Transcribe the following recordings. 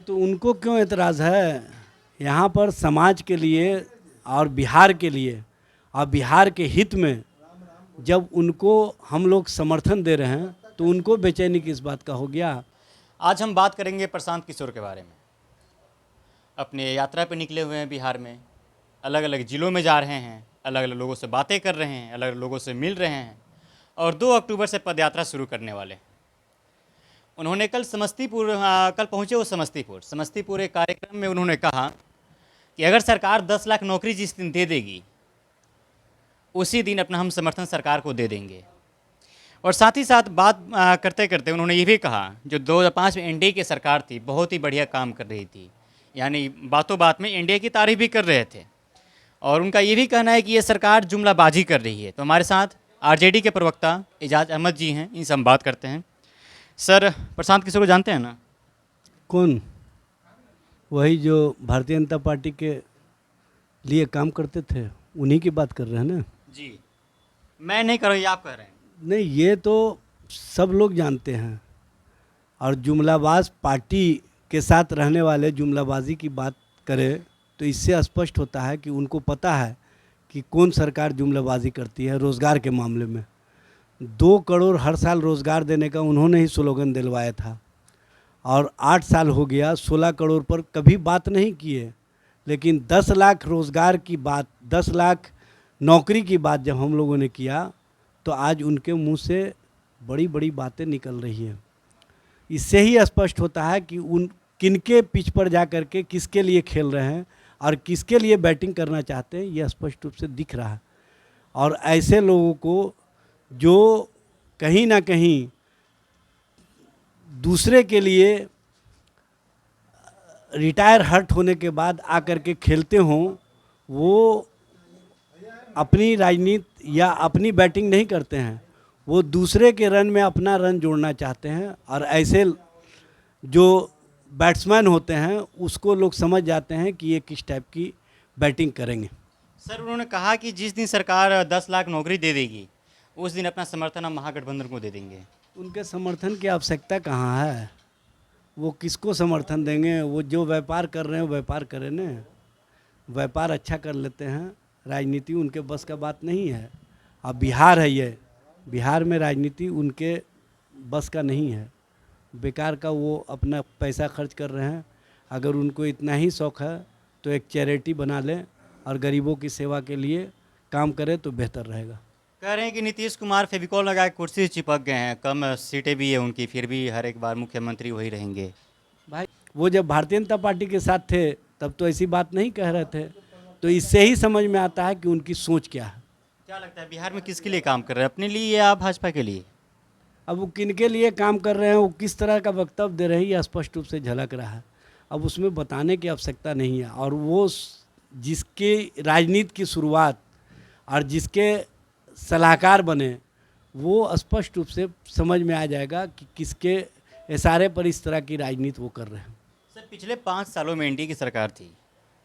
तो उनको क्यों एतराज़ है? यहाँ पर समाज के लिए और बिहार के लिए और बिहार के हित में जब उनको हम लोग समर्थन दे रहे हैं तो उनको बेचैनी किस बात का हो गया? आज हम बात करेंगे प्रशांत किशोर के बारे में। अपने यात्रा पे निकले हुए हैं बिहार में, अलग अलग ज़िलों में जा रहे हैं, अलग अलग लोगों से बातें कर रहे हैं, अलग अलग लोगों से मिल रहे हैं और 2 अक्टूबर से पदयात्रा शुरू करने वाले हैं। उन्होंने कल पहुँचे वो समस्तीपुर एक कार्यक्रम में उन्होंने कहा कि अगर सरकार 10 लाख नौकरी जिस दिन दे देगी उसी दिन अपना हम समर्थन सरकार को दे देंगे। और साथ ही साथ बात करते करते उन्होंने ये भी कहा जो 2005 में एनडीए की सरकार थी बहुत ही बढ़िया काम कर रही थी, यानी बातों बात में एनडीए की तारीफ भी कर रहे थे। और उनका ये भी कहना है कि ये सरकार जुमलाबाजी कर रही है। तो हमारे साथ आरजेडी के प्रवक्ता एजाज अहमद जी हैं, इनसे हम बात करते हैं। सर, प्रशांत किशोर को जानते हैं ना? कौन? वही जो भारतीय जनता पार्टी के लिए काम करते थे, उन्हीं की बात कर रहे हैं ना? जी, मैं नहीं कर रहा, ये आप कह रहे हैं। नहीं, ये तो सब लोग जानते हैं। और जुमलाबाज पार्टी के साथ रहने वाले जुमलाबाजी की बात करें तो इससे स्पष्ट होता है कि उनको पता है कि कौन सरकार जुमलाबाजी करती है। रोज़गार के मामले में 2 करोड़ हर साल रोज़गार देने का उन्होंने ही स्लोगन दिलवाया था और 8 साल हो गया, 16 करोड़ पर कभी बात नहीं किए। लेकिन 10 लाख रोज़गार की बात, 10 लाख नौकरी की बात जब हम लोगों ने किया तो आज उनके मुंह से बड़ी बड़ी बातें निकल रही हैं। इससे ही स्पष्ट होता है कि उन किनके पिच पर जा कर के किसके लिए खेल रहे हैं और किसके लिए बैटिंग करना चाहते हैं, यह स्पष्ट रूप से दिख रहा है। और ऐसे लोगों को जो कहीं ना कहीं दूसरे के लिए रिटायर हर्ट होने के बाद आकर के खेलते हों, वो अपनी राजनीति या अपनी बैटिंग नहीं करते हैं, वो दूसरे के रन में अपना रन जोड़ना चाहते हैं। और ऐसे जो बैट्समैन होते हैं उसको लोग समझ जाते हैं कि ये किस टाइप की बैटिंग करेंगे। सर, उन्होंने कहा कि जिस दिन सरकार 10 लाख नौकरी दे देगी उस दिन अपना समर्थन हम महागठबंधन को दे देंगे। उनके समर्थन की आवश्यकता कहाँ है? वो किसको समर्थन देंगे? वो जो व्यापार कर रहे हैं व्यापार करें न, व्यापार अच्छा कर लेते हैं। राजनीति उनके बस का बात नहीं है। अब बिहार है, ये बिहार में राजनीति उनके बस का नहीं है। बेकार का वो अपना पैसा खर्च कर रहे हैं। अगर उनको इतना ही शौक़ है तो एक चैरिटी बना लें और गरीबों की सेवा के लिए काम करें तो बेहतर रहेगा। कह रहे हैं कि नीतीश कुमार फेविकॉल लगा के कुर्सी से चिपक गए हैं, कम सीटें भी है उनकी, फिर भी हर एक बार मुख्यमंत्री वही रहेंगे। भाई, वो जब भारतीय जनता पार्टी के साथ थे तब तो ऐसी बात नहीं कह रहे थे। तो इससे ही समझ में आता है कि उनकी सोच क्या है। क्या लगता है बिहार में किसके लिए काम कर रहे हैं, अपने लिए या भाजपा के लिए? अब वो किनके लिए काम कर रहे हैं, वो किस तरह का वक्तव्य दे रहे हैं, ये स्पष्ट रूप से झलक रहा है। अब उसमें बताने की आवश्यकता नहीं है। और वो जिसके राजनीति की शुरुआत और जिसके सलाहकार बने, वो स्पष्ट रूप से समझ में आ जाएगा कि किसके इशारे पर इस तरह की राजनीति वो कर रहे हैं। सर, पिछले 5 सालों में एनडीए की सरकार थी,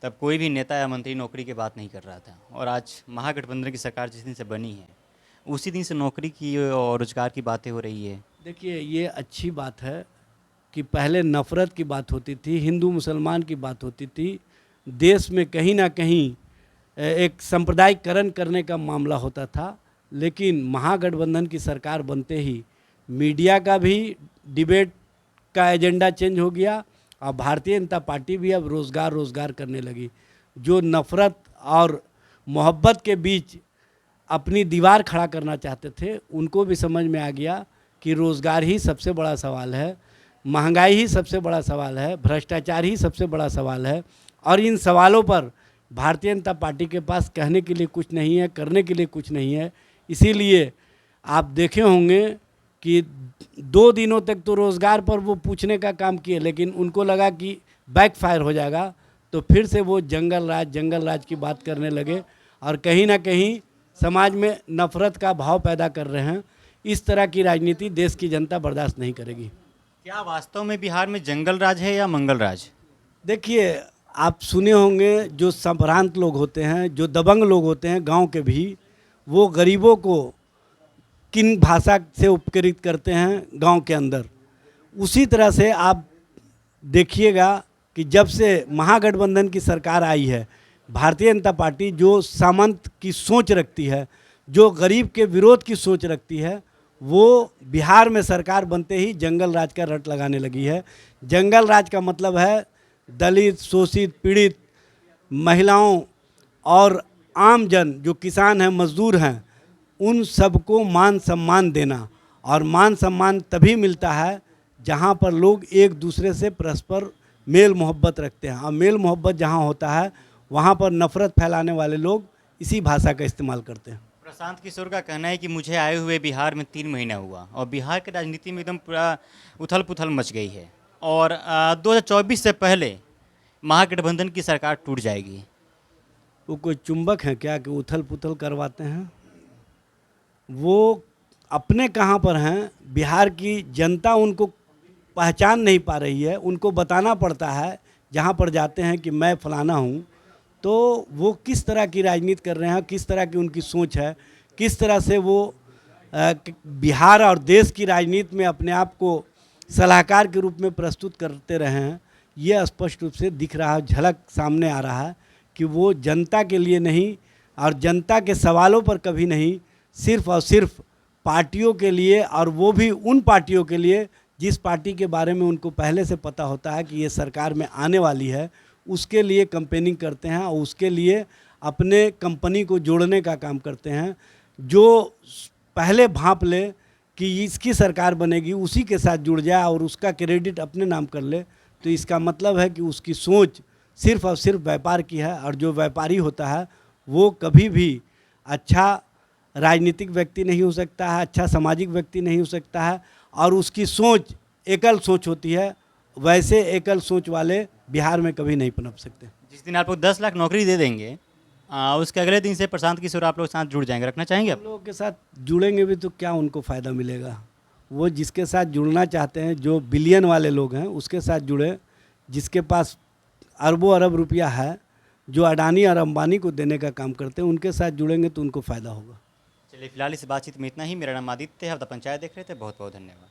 तब कोई भी नेता या मंत्री नौकरी की बात नहीं कर रहा था। और आज महागठबंधन की सरकार जिस दिन से बनी है उसी दिन से नौकरी की और रोजगार की बातें हो रही है। देखिए, ये अच्छी बात है कि पहले नफ़रत की बात होती थी, हिंदू मुसलमान की बात होती थी, देश में कहीं ना कहीं एक सांप्रदायिकरण करने का मामला होता था। लेकिन महागठबंधन की सरकार बनते ही मीडिया का भी डिबेट का एजेंडा चेंज हो गया और भारतीय जनता पार्टी भी अब रोज़गार करने लगी। जो नफ़रत और मोहब्बत के बीच अपनी दीवार खड़ा करना चाहते थे, उनको भी समझ में आ गया कि रोज़गार ही सबसे बड़ा सवाल है, महंगाई ही सबसे बड़ा सवाल है, भ्रष्टाचार ही सबसे बड़ा सवाल है। और इन सवालों पर भारतीय जनता पार्टी के पास कहने के लिए कुछ नहीं है, करने के लिए कुछ नहीं है। इसीलिए आप देखे होंगे कि 2 दिनों तक तो रोज़गार पर वो पूछने का काम किए, लेकिन उनको लगा कि बैकफायर हो जाएगा तो फिर से वो जंगल राज की बात करने लगे और कहीं ना कहीं समाज में नफ़रत का भाव पैदा कर रहे हैं। इस तरह की राजनीति देश की जनता बर्दाश्त नहीं करेगी। क्या वास्तव में बिहार में जंगल राज है या मंगल राज? देखिए, आप सुने होंगे जो संभ्रांत लोग होते हैं, जो दबंग लोग होते हैं गांव के भी, वो गरीबों को किन भाषा से उपकृत करते हैं गांव के अंदर, उसी तरह से आप देखिएगा कि जब से महागठबंधन की सरकार आई है, भारतीय जनता पार्टी जो सामंत की सोच रखती है, जो गरीब के विरोध की सोच रखती है, वो बिहार में सरकार बनते ही जंगल राज का रट लगाने लगी है। जंगल राज का मतलब है दलित, शोषित, पीड़ित, महिलाओं और आम जन जो किसान हैं, मजदूर हैं, उन सबको मान सम्मान देना। और मान सम्मान तभी मिलता है जहाँ पर लोग एक दूसरे से परस्पर मेल मोहब्बत रखते हैं। और मेल मोहब्बत जहाँ होता है वहाँ पर नफ़रत फैलाने वाले लोग इसी भाषा का इस्तेमाल करते हैं। प्रशांत किशोर का कहना है कि मुझे आए हुए बिहार में 3 महीना हुआ और बिहार की राजनीति में एकदम पूरा उथल पुथल मच गई है और 2024 से पहले महागठबंधन की सरकार टूट जाएगी। वो कोई चुंबक हैं क्या कि उथल पुथल करवाते हैं? वो अपने कहाँ पर हैं? बिहार की जनता उनको पहचान नहीं पा रही है। उनको बताना पड़ता है जहाँ पर जाते हैं कि मैं फलाना हूँ। तो वो किस तरह की राजनीति कर रहे हैं, किस तरह की उनकी सोच है, किस तरह से वो बिहार और देश की राजनीति में अपने आप को सलाहकार के रूप में प्रस्तुत करते रहे हैं, ये स्पष्ट रूप से दिख रहा है, झलक सामने आ रहा है कि वो जनता के लिए नहीं और जनता के सवालों पर कभी नहीं, सिर्फ और सिर्फ पार्टियों के लिए, और वो भी उन पार्टियों के लिए जिस पार्टी के बारे में उनको पहले से पता होता है कि ये सरकार में आने वाली है, उसके लिए कैंपेनिंग करते हैं और उसके लिए अपने कंपनी को जोड़ने का काम करते हैं। जो पहले भांप ले कि इसकी सरकार बनेगी, उसी के साथ जुड़ जाए और उसका क्रेडिट अपने नाम कर ले, तो इसका मतलब है कि उसकी सोच सिर्फ और सिर्फ व्यापार की है। और जो व्यापारी होता है वो कभी भी अच्छा राजनीतिक व्यक्ति नहीं हो सकता है, अच्छा सामाजिक व्यक्ति नहीं हो सकता है, और उसकी सोच एकल सोच होती है। वैसे एकल सोच वाले बिहार में कभी नहीं पनप सकते। जिस दिन आपको 10 लाख नौकरी दे देंगे उसके अगले दिन से प्रशांत किशोर आप लोग साथ जुड़ जाएंगे, रखना चाहेंगे आप? हम लोगों के साथ जुड़ेंगे भी तो क्या उनको फ़ायदा मिलेगा? वो जिसके साथ जुड़ना चाहते हैं, जो बिलियन वाले लोग हैं, उसके साथ जुड़े। जिसके पास अरबों अरब रुपया है, जो अडानी और अंबानी को देने का काम करते हैं, उनके साथ जुड़ेंगे तो उनको फ़ायदा होगा। चलिए, फिलहाल इस बातचीत में इतना ही। मेरा नाम आदित्य है, आप द पंचायत देख रहे थे। बहुत बहुत धन्यवाद।